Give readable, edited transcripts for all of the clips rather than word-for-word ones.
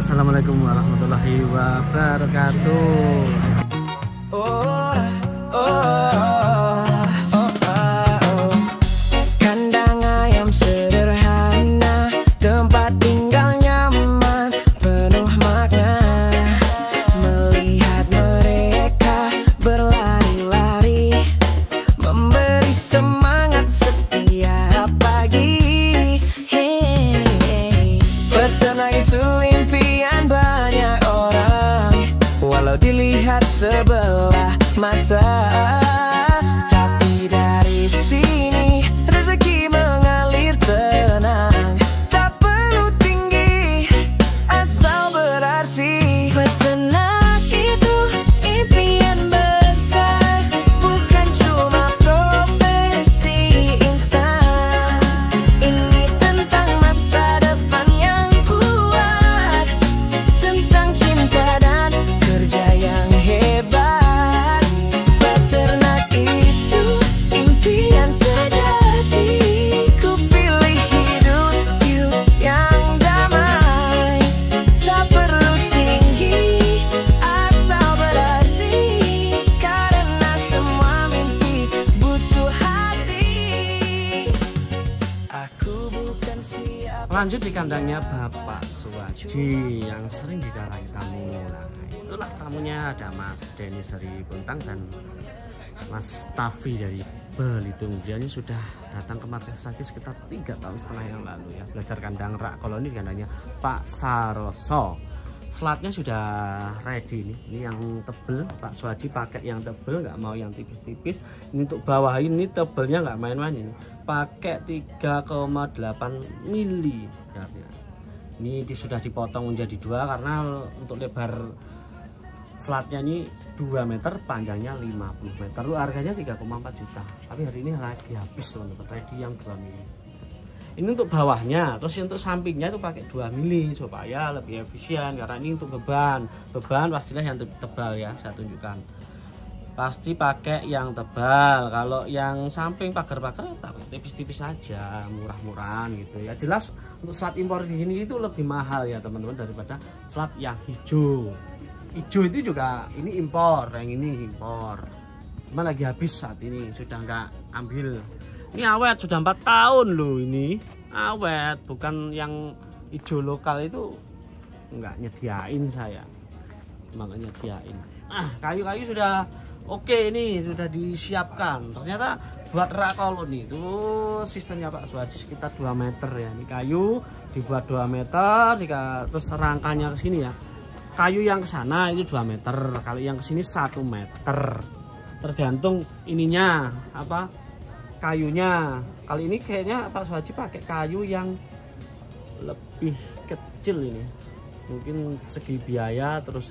Assalamualaikum warahmatullahi wabarakatuh. Kandang ayam sederhana, tempat tinggal nyaman, penuh makna. Melihat mereka berlari-lari, memberi semangat setiap pagi. Peternak itu impian banyak orang, walau dilihat sebelah mata. Tapi dari sini rezeki mengalir tenang, tak perlu tinggi asal berarti. Peternak itu impian besar, bukan cuma profesi instan. Ini tentang masa depan yang kuat, tentang cinta dan kerja yang hebat. Peternak itu impian sejati, ku pilih hidup yang damai, tak perlu tinggi asal berarti, karena semua mimpi butuh hati. Aku bukan siapa. Lanjut di kandangnya Bapak Suwaji yang sering didatangi tamu. Nah, itulah tamunya, ada Mas Denny dari Buntang dan Mas Tafi dari Belitung. Dia sudah datang ke markas lagi sekitar 3,5 tahun yang lalu ya, belajar kandang rak koloni di kandangnya Pak Saroso. Flatnya sudah ready nih. Ini yang tebel, Pak Suwaji pakai yang tebel, nggak mau yang tipis-tipis. Ini untuk bawah ini tebelnya nggak main-main, ini pakai 3,8 mili ya. Ini sudah dipotong menjadi 2 karena untuk lebar slatnya ini 2 meter, panjangnya 50 meter. Lu harganya 3,4 juta. Tapi hari ini lagi habis teman-teman, ready yang 2 mili. Ini untuk bawahnya, terus untuk sampingnya itu pakai 2 mili supaya lebih efisien, karena ini untuk beban pastilah yang tebal ya, saya tunjukkan. Pasti pakai yang tebal. Kalau yang samping pagar-pagar tipis-tipis aja, murah-murahan gitu ya. Jelas untuk slat impor gini itu lebih mahal ya teman-teman daripada slat yang hijau. Hijau itu juga ini impor, yang ini impor. Cuma lagi habis saat ini, sudah nggak ambil. Ini awet, sudah 4 tahun loh ini. Awet, bukan yang hijau lokal itu nggak nyediain saya. Makanya nyediain. Kayu-kayu sudah oke, ini sudah disiapkan. Ternyata buat rak koloni itu sistemnya Pak Suwaji sekitar 2 meter ya. Ini kayu dibuat 2 meter, terus rangkanya ke sini ya. Kayu yang ke sana itu 2 meter, kalau yang ke sini 1 meter. Tergantung ininya apa? Kayunya. Kali ini kayaknya Pak Suwaji pakai kayu yang lebih kecil ini. Mungkin segi biaya terus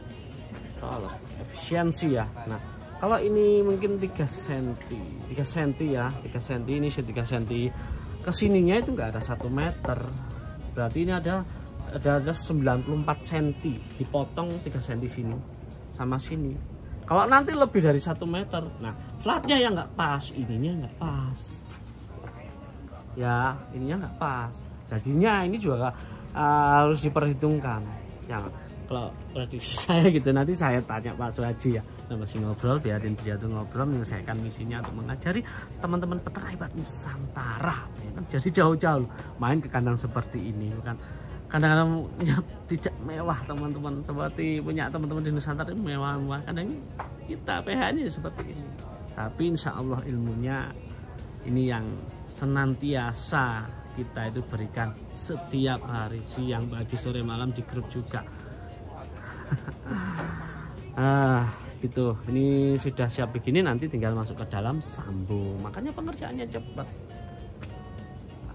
kalau efisiensi ya. Nah, kalau ini mungkin 3 cm ya, 3 cm ini 3 cm. Kesininya itu enggak ada 1 meter. Berarti ini ada 94 cm, dipotong 3 cm sini sama sini. Kalau nanti lebih dari 1 meter, nah slatnya yang nggak pas, ininya nggak pas. Ya, ininya nggak pas. Jadinya ini juga harus diperhitungkan. Ya, kalau prediksi saya gitu, nanti saya tanya Pak Suwaji ya. Nah, masih ngobrol, biarin dia tuh ngobrol, menyelesaikan misinya untuk mengajari teman-teman peternak hebat Nusantara. Ya kan? Jadi jauh-jauh main ke kandang seperti ini, bukan kadang-kadang tidak mewah teman-teman, seperti punya teman-teman di Nusantara itu mewah-mewah. Kadang kita PH-nya seperti ini, tapi insya Allah ilmunya ini yang senantiasa kita itu berikan setiap hari, siang, pagi, sore, malam di grup juga. Gitu. Ini sudah siap begini, nanti tinggal masuk ke dalam sambung, makanya pengerjaannya cepat.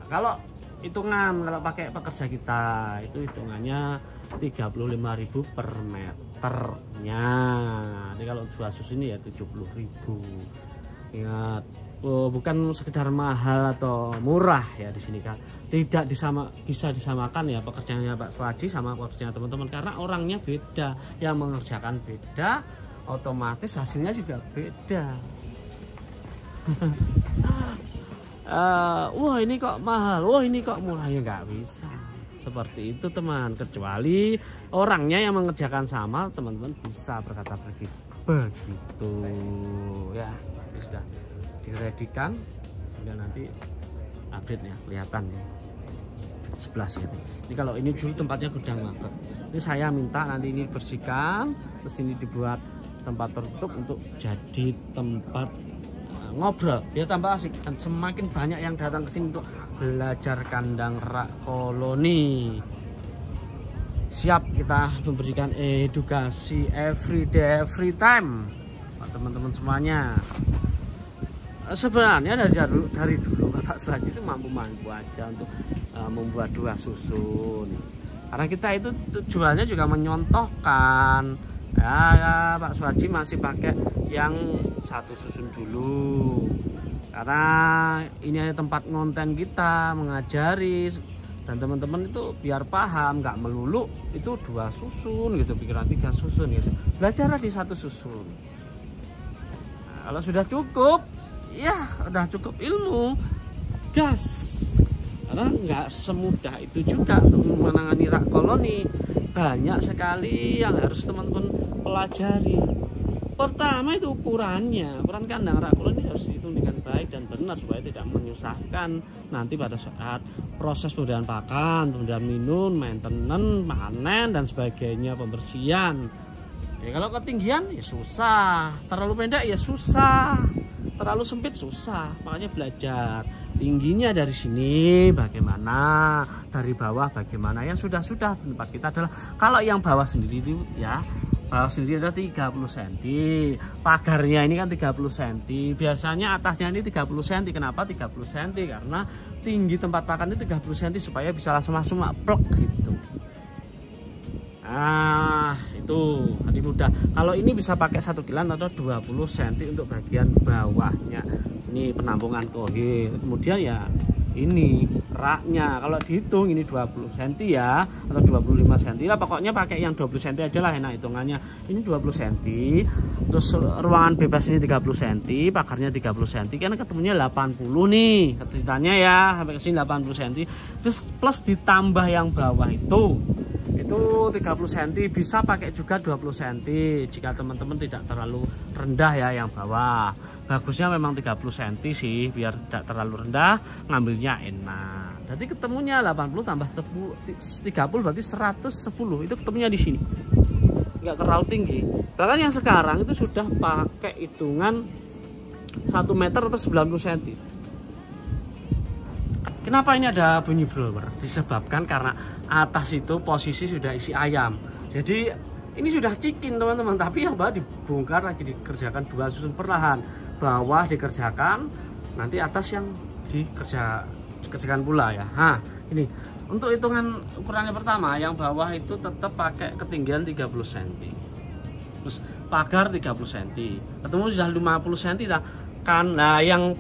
Kalau kalau pakai pekerja kita itu hitungannya 35.000 per meternya. Jadi kalau 2 sus ini ya 70.000. Ingat, bukan sekedar mahal atau murah ya di sini kan. Tidak bisa disamakan ya pekerjaannya Pak Suwaji sama pekerjaan teman-teman, karena orangnya beda, yang mengerjakan beda, otomatis hasilnya juga beda. Wah ini kok mahal, wah ini kok murah, ya nggak bisa. Seperti itu teman, kecuali orangnya yang mengerjakan sama, teman-teman bisa berkata begitu ya. Ini sudah diredikan, tinggal nanti update ya, kelihatan ya sebelah sini. Ini kalau ini dulu tempatnya gudang market, ini saya minta nanti ini bersihkan, terus ini dibuat tempat tertutup untuk jadi tempat ngobrol ya, tambah asik dan semakin banyak yang datang ke sini untuk belajar kandang rak koloni. Siap kita memberikan edukasi everyday every time teman-teman semuanya. Sebenarnya dari dulu Bapak Suhaji itu mampu aja untuk membuat 2 susun, karena kita itu tujuannya juga menyontohkan ya, Pak Suhaji masih pakai yang 1 susun dulu, karena ini ada tempat konten kita mengajari dan teman-teman itu biar paham, nggak melulu itu 2 susun gitu, pikiran 3 susun gitu, belajarlah di 1 susun. Nah, kalau sudah cukup ya udah cukup ilmu, gas. Karena nggak semudah itu juga untuk menangani rak koloni, banyak sekali yang harus teman-teman pelajari. Pertama itu ukuran kandang rak koloni harus dihitung dengan baik dan benar supaya tidak menyusahkan nanti pada saat proses pemberian pakan, pemberian minum, maintenance, panen dan sebagainya, pembersihan. Ya, kalau ketinggian ya susah, terlalu pendek ya susah, terlalu sempit susah, makanya belajar tingginya dari sini bagaimana, dari bawah bagaimana. Yang sudah tempat kita adalah kalau yang bawah sendiri itu ya, bawah sendiri ada 30 cm, pagarnya ini kan 30 cm, biasanya atasnya ini 30 cm. Kenapa 30 cm? Karena tinggi tempat pakan itu 30 cm supaya bisa langsung plek gitu. Nah itu tadi mudah. Kalau ini bisa pakai 1 kilan atau 20 cm untuk bagian bawahnya. Ini penampungan kohe. Kemudian ya ini raknya, kalau dihitung ini 20 cm ya atau 25 cm lah, pokoknya pakai yang 20 cm aja lah enak hitungannya. Ini 20 cm, terus ruangan bebas ini 30 cm, pagarnya 30 cm, karena ketemunya 80 nih ceritanya ya, sampai ke sini 80 cm, terus plus ditambah yang bawah itu 30 cm, bisa pakai juga 20 cm jika teman-teman tidak terlalu rendah ya. Yang bawah bagusnya memang 30 cm sih, biar tidak terlalu rendah, ngambilnya enak. Jadi ketemunya 80 tambah 30 berarti 110, itu ketemunya di sini, nggak terlalu tinggi. Bahkan yang sekarang itu sudah pakai hitungan 1 meter atau 90 cm. Kenapa ini ada bunyi blower? Disebabkan karena atas itu posisi sudah isi ayam. Jadi ini sudah chicken teman-teman, tapi yang bawah dibongkar lagi, dikerjakan 2 susun perlahan. Bawah dikerjakan, nanti atas yang dikerjakan pula ya. Nah ini untuk hitungan ukurannya pertama, yang bawah itu tetap pakai ketinggian 30 cm. Terus pagar 30 cm. Ketemu sudah 50 cm kan. Nah yang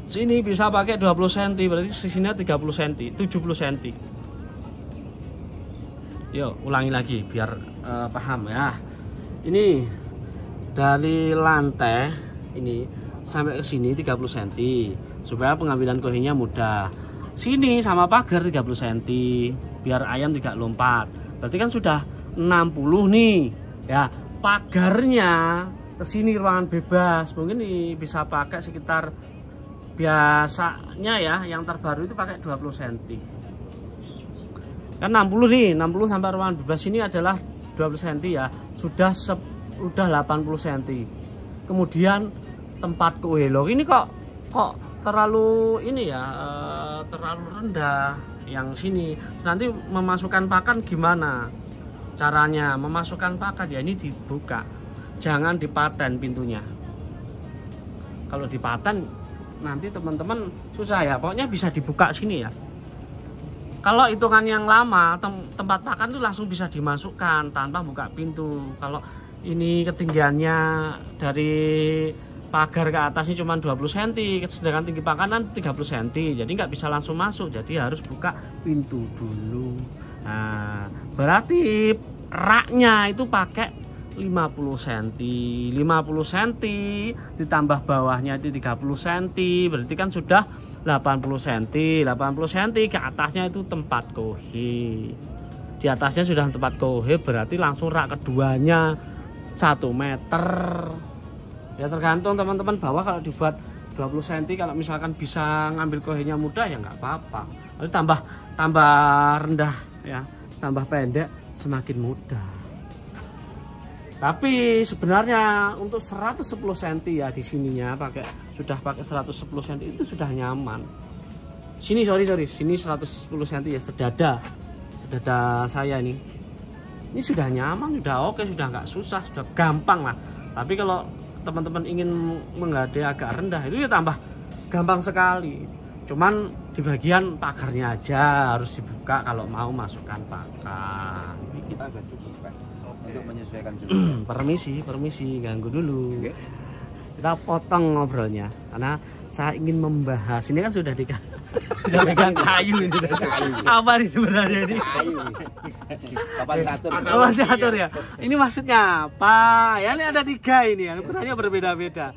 sini bisa pakai 20 cm, berarti sisinya 30 cm, 70 cm. Yuk ulangi lagi biar paham ya. Ini dari lantai ini sampai ke sini 30 cm supaya pengambilan kohenya mudah. Sini sama pagar 30 cm biar ayam tidak lompat. Berarti kan sudah 60 nih ya. Pagarnya ke sini ruangan bebas, mungkin bisa pakai sekitar, biasanya ya yang terbaru itu pakai 20 cm. Kan 60 nih, 60 sampai ruangan bebas ini adalah 20 cm ya. Sudah 80 cm. Kemudian tempat kuelok ini kok terlalu ini ya, terlalu rendah yang sini. Nanti memasukkan pakan gimana caranya? Memasukkan pakan ya ini dibuka, jangan dipaten pintunya. Kalau dipaten nanti teman-teman susah ya, pokoknya bisa dibuka sini ya. Kalau hitungan yang lama tempat pakan itu langsung bisa dimasukkan tanpa buka pintu. Kalau ini ketinggiannya dari pagar ke atas ini cuma 20 cm, sedangkan tinggi pakanan 30 cm, jadi nggak bisa langsung masuk, jadi harus buka pintu dulu. Nah berarti raknya itu pakai 50 cm. 50 cm ditambah bawahnya itu 30 cm, berarti kan sudah 80 cm. 80 cm ke atasnya itu tempat kohe. Di atasnya sudah tempat kohe, berarti langsung rak keduanya 1 meter. Ya tergantung teman-teman, bawah kalau dibuat 20 cm, kalau misalkan bisa ngambil kohenya mudah ya nggak apa-apa. Lalu tambah rendah ya, tambah pendek semakin mudah. Tapi sebenarnya untuk 110 cm ya di sininya sudah pakai 110 cm itu sudah nyaman. Sini sini 110 cm ya, sedada saya ini sudah nyaman, sudah oke, sudah nggak susah, sudah gampang lah. Tapi kalau teman-teman ingin menggadai agak rendah itu ya tambah gampang sekali. Cuman di bagian pagarnya aja harus dibuka kalau mau masukkan pagar. Agak cukup kan untuk menyesuaikan permisi ganggu dulu. Kita potong ngobrolnya karena saya ingin membahas, ini kan sudah pegang kayu ini. Apa nih sebenarnya ini? Kayu. Papan catur ya. Ini maksudnya apa? Ya ini ada 3 ini, ukurannya berbeda-beda.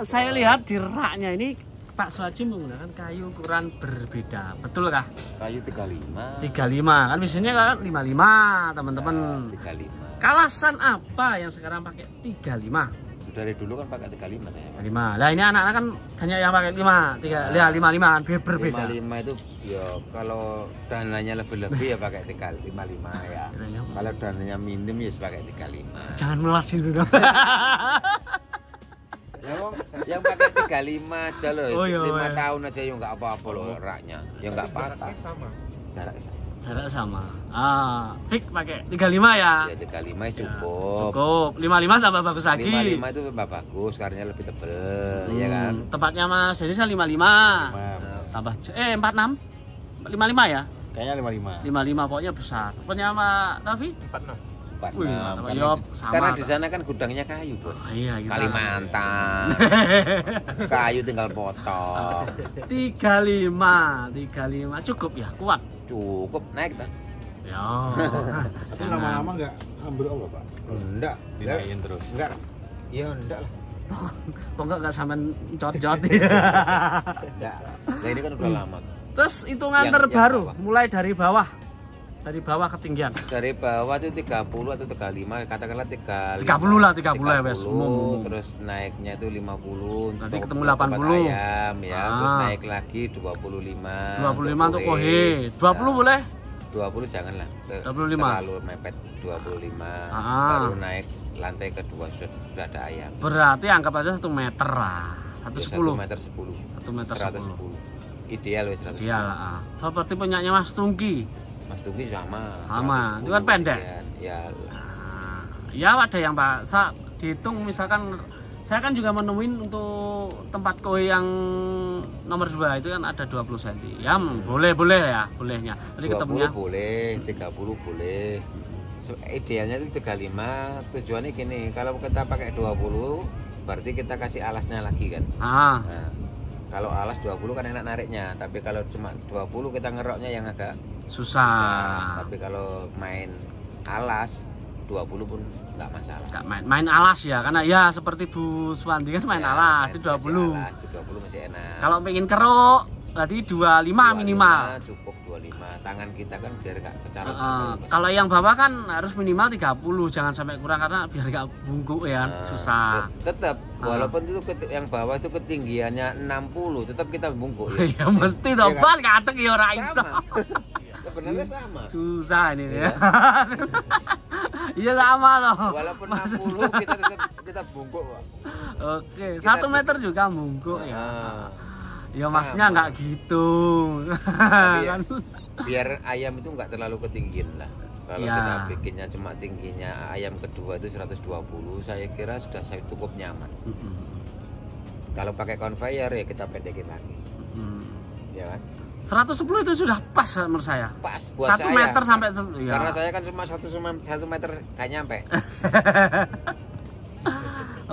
Saya lihat di raknya ini Pak Suhaji menggunakan kayu ukuran berbeda, betul kah? Kayu 35. 35 kan biasanya kan 55 teman-teman. 35. Kalasan apa yang sekarang pakai 35? Dari dulu kan pakai 35 saya. 5. Lah ini anak-anak kan banyak yang pakai 5, 55 kan berbeda. 55 itu ya kalau dananya lebih-lebih ya pakai 55 ya. Kalau dananya minim ya pakai 35. Jangan melas itu dong. Yang pakai 35 aja loh. Oh, 5 tahun aja ya nggak apa-apa loh raknya. Ya nggak patah. Jarak sama. Fik pakai 35 ya. Ya 35 cukup. Cukup. 55 tambah bagus lagi. 55 itu tambah bagus, karena lebih tebel, ya kan? Tempatnya Mas jadi 55. Tambah 46. 55 ya? Kayaknya 55. 55 pokoknya besar. Pokoknya sama Raffi 46. Karena di sana kan gudangnya kayu, Bos. Iya, gitu. Kalimantan. Kayu tinggal potong. 35 cukup ya, kuat. Cukup naik tak? Ya. Tapi lama-lama nggak ambil Allah, Pak? Enggak. Dinaik terus. Enggak. Ya enggak lah. Kok enggak sampean cot-cot. Enggak. Nah ini kan udah lama. Terus hitungan terbaru mulai dari bawah. Dari bawah ketinggian. Dari bawah itu 30 atau 35, katakanlah 35. 30 lah, 30 ya, Wes. Terus naiknya itu 50. Nanti ketemu 80. Ayam ya, terus naik lagi 25. 25 untuk kohe. 20 boleh? 20 janganlah. 25. Terlalu mepet 25. Baru naik lantai kedua sudah ada ayam. Berarti anggap aja 1 meter lah. 110. 1 meter 10. 1 meter 10. Ideal wes 110. Ideal lah. Seperti punyanya Mas Tungki. Mas Tunggi sama. Itu kan pendek. Ya. Ya ada yang Pak, dihitung misalkan saya kan juga menemuin untuk tempat kohe yang nomor 2 itu kan ada 20 cm. Ya boleh ya, bolehnya. Jadi 20 ketemunya boleh, 30 boleh. Idealnya itu 35. Tujuannya gini, kalau kita pakai 20 berarti kita kasih alasnya lagi kan. Nah, kalau alas 20 kan enak nariknya, tapi kalau cuma 20 kita ngeroknya yang agak susah. Tapi kalau main alas 20 pun nggak masalah. Nggak main alas ya, karena ya seperti Bu Suwandi kan main alas itu 20. Alas, 20 masih enak. Kalau pengen keruk berarti 25 minimal. Cukup 25. Tangan kita kan biar nggak kecarut. Kalau yang bawah kan harus minimal 30, jangan sampai kurang karena biar nggak bungkuk ya, susah. Tetap walaupun itu yang bawah itu ketinggiannya 60, tetap kita bungkuk. Ya mesti dong, Pak, katek ya ora iso. Sebenarnya sama. Susah ini ya. Iya sama loh. Walaupun 60 kita bungkuk, Pak. Oke, 1 meter juga bungkuk ya. Ya maksudnya nggak gitu. Tapi biar ayam itu nggak terlalu ketinggian lah. Kalau kita bikinnya cuma tingginya ayam kedua itu 120, saya kira sudah cukup nyaman. Kalau pakai conveyor ya kita pendekin lagi. Ya kan? 110 itu sudah pas menurut saya. Pas buat 1 meter sampai ya. Karena saya kan cuma 1 meter nggak nyampe.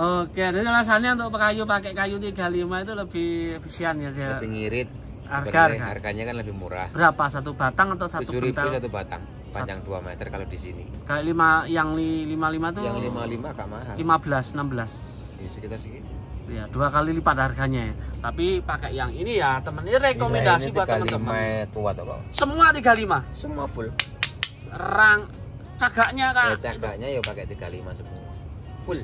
Oke, jadi alasannya untuk kayu pakai kayu 35 itu lebih efisien ya sih. Lebih ngirit. Harganya kan lebih murah. Berapa satu batang atau satu 7.000 buntal? satu batang. Panjang 2 meter kalau di sini. Kayak yang 55 tuh. Yang 55 agak mahal. 15, 16. Ini sekitar segitu. Ya, 2 kali lipat harganya. Tapi pakai yang ini ya, teman. Ini rekomendasi buat teman-teman. Kuat apa? Semua 35. Semua full. Cagaknya Kak. Ya cagaknya ya pakai 35 semua. Full.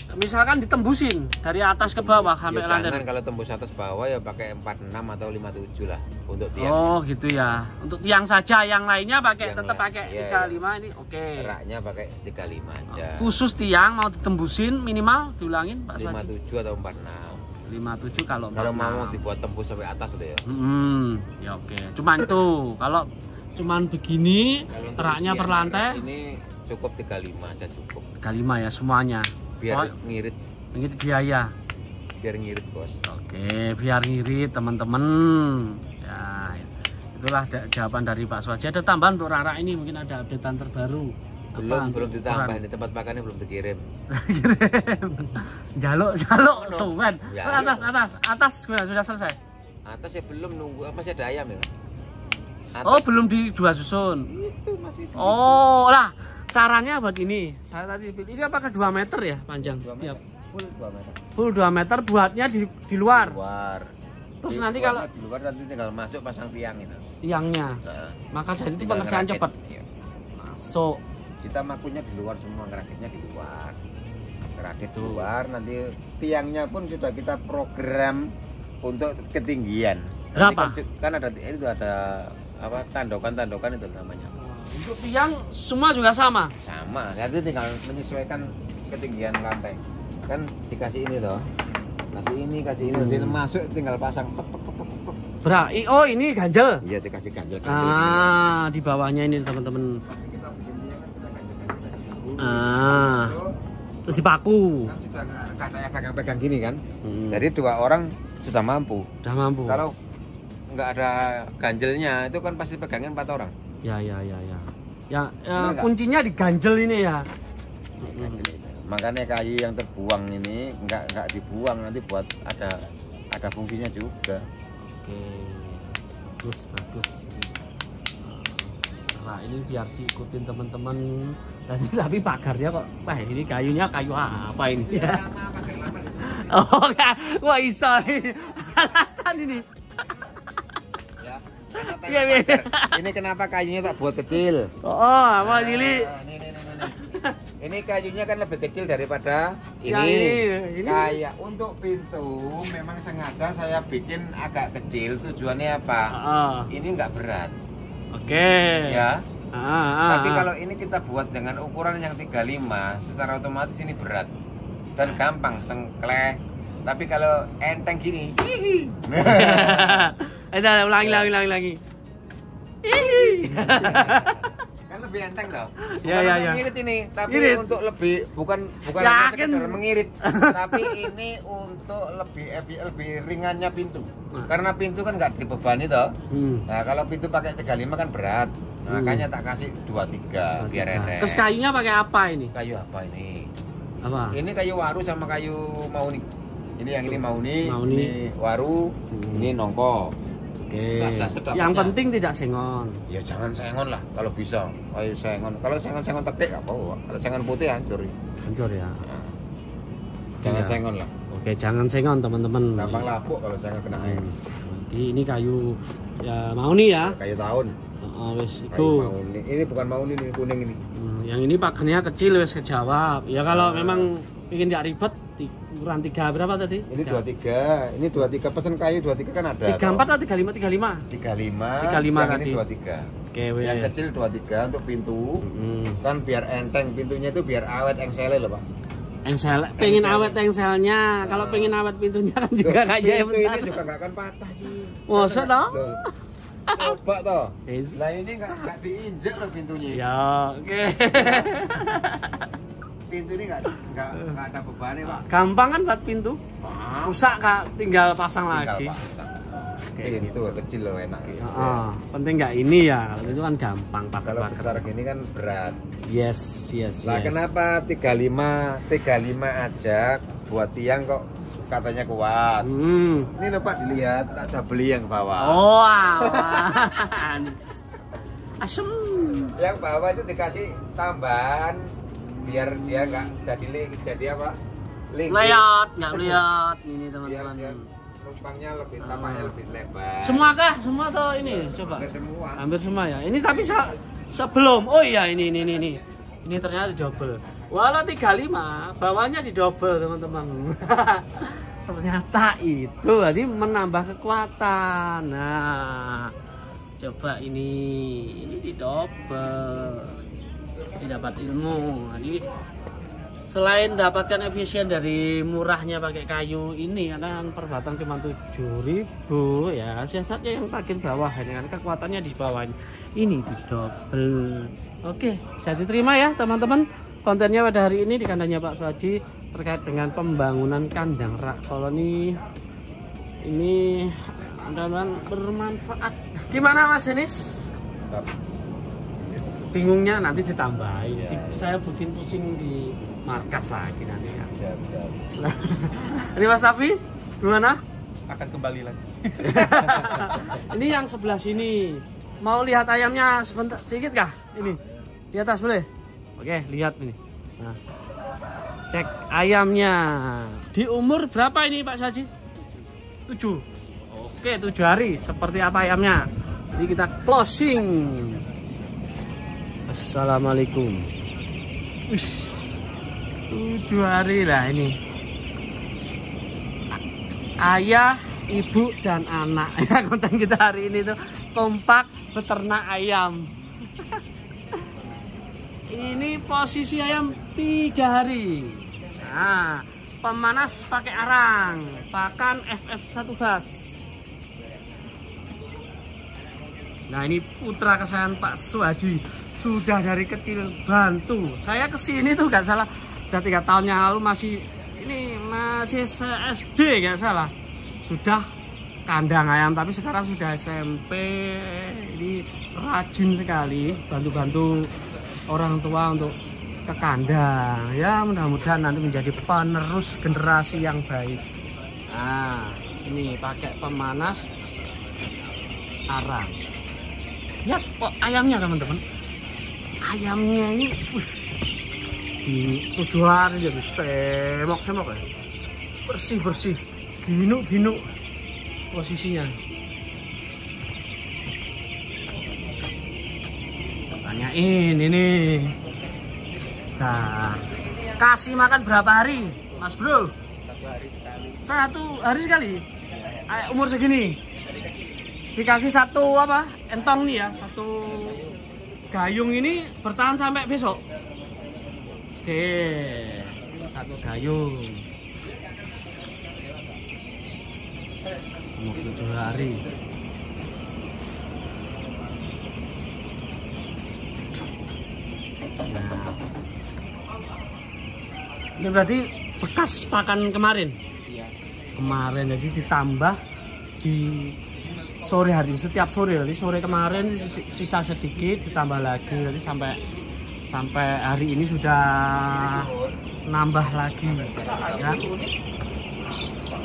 Misalkan ditembusin dari atas ke bawah sampai ya, lantai. Jangan kalau tembus atas bawah ya pakai 46 atau 57 lah untuk tiang. Oh, gitu ya. Untuk tiang saja, yang lainnya pakai tetap pakai 35 ya. Ini oke. Raknya pakai 35 aja. Khusus tiang mau ditembusin minimal diulangin Pak Suwaji. 57 atau 46. 57 kalau mau dibuat tembus sampai atas deh ya. Ya oke. Cuman itu kalau cuman begini raknya per lantai ini cukup 35 aja cukup. 35 ya semuanya. Biar ngirit biaya. Biar ngirit bos. Oke, biar ngirit teman-teman. Ya, itulah jawaban dari Pak Suwaji. Ada tambahan untuk Rara ini, mungkin ada updatean terbaru. Belum ditambah nih, tempat makannya belum dikirim. Jaluk sobat. Ya, atas sudah selesai. Atas ya belum, nunggu masih ada ayam ya. Oh, belum di 2 susun. Itu masih di Oh, lah. Caranya buat ini, saya tadi pilih ini apakah 2 meter ya panjang? 2 meter. Full 2 meter. Full 2 meter buatnya di luar. Terus nanti kalau di luar nanti tinggal masuk pasang tiang itu. Tiangnya. Nah, maka jadi itu pengerjaan cepat. Iya. Masuk. Kita makunya di luar semua, ngerakitnya di luar. Ngerakit di luar, nanti tiangnya pun sudah kita program untuk ketinggian. Berapa? Kan ada itu ada apa tandokan itu namanya. Untuk tiang semua juga sama? Sama, nanti tinggal menyesuaikan ketinggian lantai. Kan dikasih ini toh. Kasih ini nanti masuk tinggal pasang. Oh, ini ganjel. Iya, dikasih ganjel. Di bawahnya ini teman-teman. Terus dipaku. Kan sudah kayak pegang-pegang gini kan. Jadi 2 orang sudah mampu. Kalau nggak ada ganjelnya itu kan pasti pegangin 4 orang. Ya, kuncinya di ganjel ini ya. Makanya kayu yang terbuang ini nggak dibuang, nanti buat ada fungsinya juga. Oke, bagus. Nah, ini biar diikutin teman-teman. Tapi pagarnya kok, wah ini kayunya kayu apa ini? Oh, wah iso alasan ini. Iya. Ini kenapa kayunya tak buat kecil? Apa ini? Ini kayunya kan lebih kecil daripada ini. Kayak untuk pintu memang sengaja saya bikin agak kecil. Tujuannya apa? Ini nggak berat. Oke. Ya. Tapi kalau ini kita buat dengan ukuran yang 35, secara otomatis ini berat dan gampang sengkleh. Tapi kalau enteng gini, ulangi. Kan lebih enteng toh. Ya. Mengirit ini, tapi Irit. untuk lebih bukan hanya sekedar mengirit, tapi ini untuk lebih ringannya pintu. Karena pintu kan nggak dibebani toh. Nah, kalau pintu pakai 35 kan berat. Makanya tak kasih 23 biar enteng. Terus kayunya pakai apa ini? Kayu apa ini? Apa? Ini kayu waru sama kayu mauni. Ini yang ini mauni. Ini waru, ini nongko. Oke. Yang penting tidak sengon. Ya jangan sengon lah kalau bisa. Kayu sengon. Kalau sengon tetik apa? Kalau sengon putih hancur. Hancur ya. Jangan sengon lah. Oke, jangan sengon teman-teman. Gampang lapuk kalau sengon kena air. Ini kayu ya mauni ya. Kayu tahun. Wes Kayu itu. mauni. Ini bukan mauni, ini kuning ini. Yang ini pagarnya kecil wes kejawab. Ya kalau memang ingin nggak ribet ukuran 3 berapa tadi? Ini 23. Ini 23 pesan kayu 23 kan ada. 34 atau 35? 35. 35 yang tadi. Ini 23. Oke, wes. Yang kecil 23 untuk pintu. Kan biar enteng pintunya itu biar awet engselnya loh, Pak. Engsel, pengen awet engselnya. Kalau pengen awet pintunya kan juga kayaknya pintu ini juga nggak akan patah nih. Masa toh? Coba toh. Yes. Nah ini nggak diinjek loh pintunya. Ya, oke. Pintu ini nggak ada bebannya, Pak. Gampang kan buat pintu? Rusak Kak, tinggal pasang Tinggal lagi. pasang. Oke, Pintu kecil loh enak. penting nggak ini ya, itu kan gampang pakai Kalau besar gini kan berat. Yes. Lah kenapa 35 aja buat tiang kok katanya kuat? Ini loh Pak, dilihat ada beli yang ke bawah. Oh, awan. Asem. Yang bawah itu dikasih tambahan biar dia nggak jadi apa? Lihat, nggak lihat ini Biar teman-teman. numpangnya lebih tampaknya lebih lebar. Semua kah? Semua atau ini? Coba. Hampir semua. Hampir semua ya. Ini tapi sebelum. Oh iya ini. Ini ternyata di double. Walau 35, bawahnya di double teman-teman. Ternyata itu jadi menambah kekuatan. Nah, coba ini di double. Ini dapat ilmu. Jadi selain dapatkan efisien dari murahnya pakai kayu ini karena per batang cuma 7.000 ya, siasatnya yang bagian bawah ini kan kekuatannya di bawah ini di double. Oke, bisa diterima ya teman-teman kontennya pada hari ini di kandangnya Pak Suwaji terkait dengan pembangunan kandang rak koloni ini. Mudah-mudahan bermanfaat. Gimana Mas Denis? Bingungnya nanti ditambahin. Saya bikin pusing di markas lagi nanti ya. Siap. Ini Mas Tafi, gimana? Akan kembali lagi. Ini yang sebelah sini. Mau lihat ayamnya sebentar sedikit kah? Ini di atas boleh? Oke, lihat ini. Nah, cek ayamnya. Di umur berapa ini Pak Saji? 7. Oke, 7 hari. Seperti apa ayamnya? Jadi kita closing. Assalamualaikum. 7 hari lah ini. Ayah, ibu dan anak ya konten kita hari ini tuh kompak beternak ayam. Ini posisi ayam 3 hari. Nah, pemanas pakai arang, pakan FF1 bas. Nah, ini putra kesayangan Pak Suwaji. Sudah dari kecil bantu. Saya kesini tuh gak salah udah 3 tahun yang lalu masih SD gak salah. Sudah kandang ayam tapi sekarang sudah SMP. Ini rajin sekali bantu-bantu orang tua untuk ke kandang. Ya mudah-mudahan nanti menjadi penerus generasi yang baik. Nah, ini pakai pemanas arang. Lihat kok ayamnya teman-teman. Ayamnya ini di 7 hari jadi semok-semok ya. Bersih-bersih. Ginuk-ginuk posisinya. Tanyain ini. Nah, kasih makan berapa hari, Mas Bro? 1 hari sekali. Umur segini. Dikasih 1 apa? Entong nih ya, 1 gayung ini bertahan sampai besok. Oke, 1 gayung. Umur 7 hari. Nah, ini berarti bekas pakan kemarin. Kemarin jadi ditambah di sore hari, setiap sore. Nanti sore kemarin sisa sedikit ditambah lagi. Nanti sampai hari ini sudah nambah lagi ya.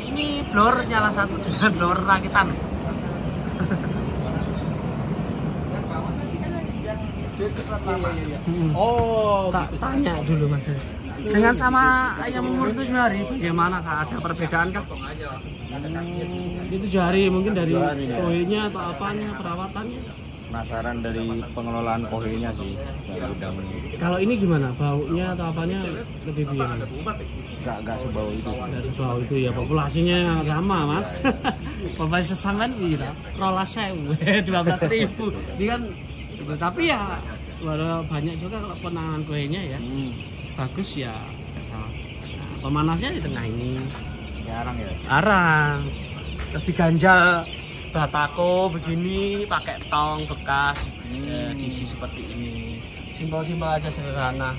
Ini blower nyala satu dengan blower rakitan. Oh, tanya dulu Mas. Dengan sama ayam umur 7 hari bagaimana Kak? Ada perbedaan kah? Itu 7 hari mungkin dari kohenya atau apanya, perawatannya? Penasaran dari pengelolaan kohenya sih. Kalau ini gimana? Baunya atau apanya lebih gimana? Gak sebau itu. Gak sebau itu ya, populasinya sama Mas. Populasi sampean piro? 12.000, 12.000. Ini kan gitu. Tapi ya walau banyak juga kalau penanganan kohenya ya. Bagus ya. Nah, pemanasnya di tengah ini. Arang ya? Arang. Terus diganjal batako begini pakai tong bekas diisi seperti ini. Simpel-simpel aja, sederhana.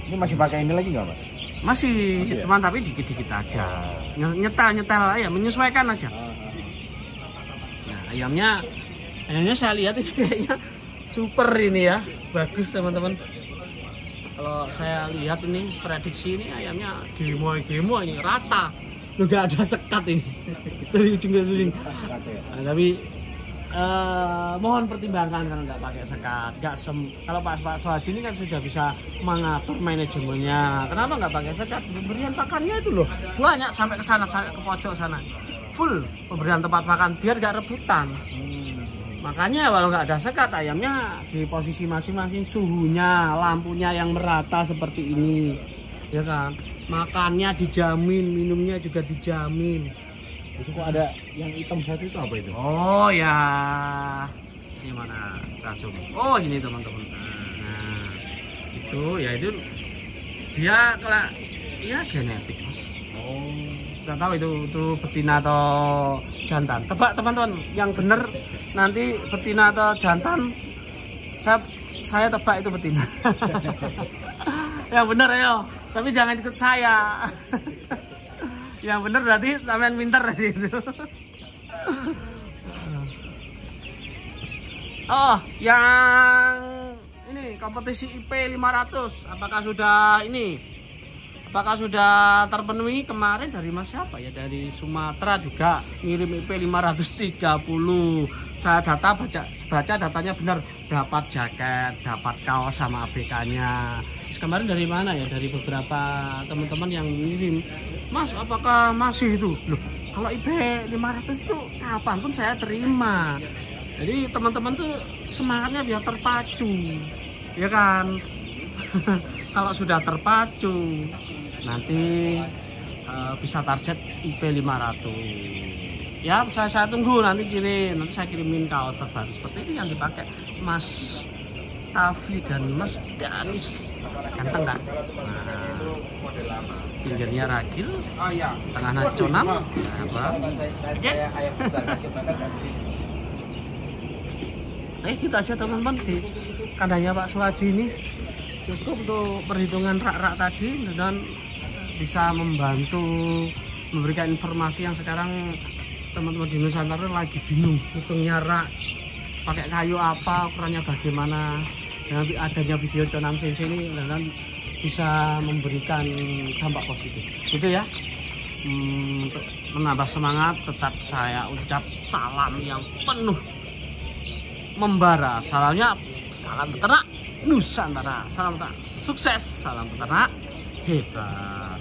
Ini masih pakai ini lagi nggak Mas? Masih ya? Cuman tapi dikit-dikit aja. Nyetel aja, menyesuaikan aja. Nah, ayamnya saya lihat itu kayaknya super ini ya. Bagus teman-teman. Kalau saya lihat ini prediksi ini ayamnya gemo ini rata. Loh, gak ada sekat ini. Dari ujung ke ujung. Nah, tapi mohon pertimbangkan kalau nggak pakai sekat. Kalau Pak Suhaji ini kan sudah bisa mengatur manajemennya. Kenapa nggak pakai sekat? Pemberian pakannya itu loh banyak sampai ke sana, sampai ke pojok sana. Full pemberian tempat makan biar nggak rebutan. Makanya kalau nggak ada sekat, ayamnya di posisi masing-masing, suhunya, lampunya yang merata seperti ini, ya kan? Makannya dijamin, minumnya juga dijamin. Itu kok ada yang hitam satu itu apa itu? Oh ya, ini mana langsung? Oh ini teman-teman. Nah itu ya itu dia kelak, ya genetik mas. Oh nggak tahu itu betina atau jantan. Tebak teman-teman, yang bener nanti betina atau jantan. Saya tebak itu betina. Yang bener ayo, tapi jangan ikut saya. Yang bener berarti sampean pinter gitu. Oh, yang ini kompetisi IP 500 apakah sudah terpenuhi? Kemarin dari Mas siapa ya, dari Sumatera juga ngirim IP 530. Saya baca datanya benar, dapat jaket, dapat kaos sama ABK-nya. Kemarin dari mana ya, dari beberapa teman-teman yang ngirim. Mas, apakah masih itu? Loh, kalau IP 500 itu kapanpun saya terima. Jadi teman-teman tuh semangatnya biar terpacu, ya kan? Kalau sudah terpacu, nanti bisa target IP 500. Ya, saya tunggu nanti kirim. Nanti saya kirimin kaos terbaru seperti ini yang dipakai Mas Tavi dan Mas Danis. Ganteng nggak? Nah, pinggirnya ragil, tengahnya conam, apa? Gitu aja teman-teman di kandangnya Pak Suhaji ini. Cukup untuk perhitungan rak-rak tadi dan bisa membantu memberikan informasi yang sekarang teman-teman di Nusantara lagi bingung hitungnya rak, pakai kayu apa, ukurannya bagaimana. Dengan adanya video Conam Sensei ini dan bisa memberikan dampak positif gitu ya. Untuk menambah semangat tetap saya ucap salam yang penuh membara. Salamnya salam peternak Nusantara, salam peternak sukses, salam peternak hebat.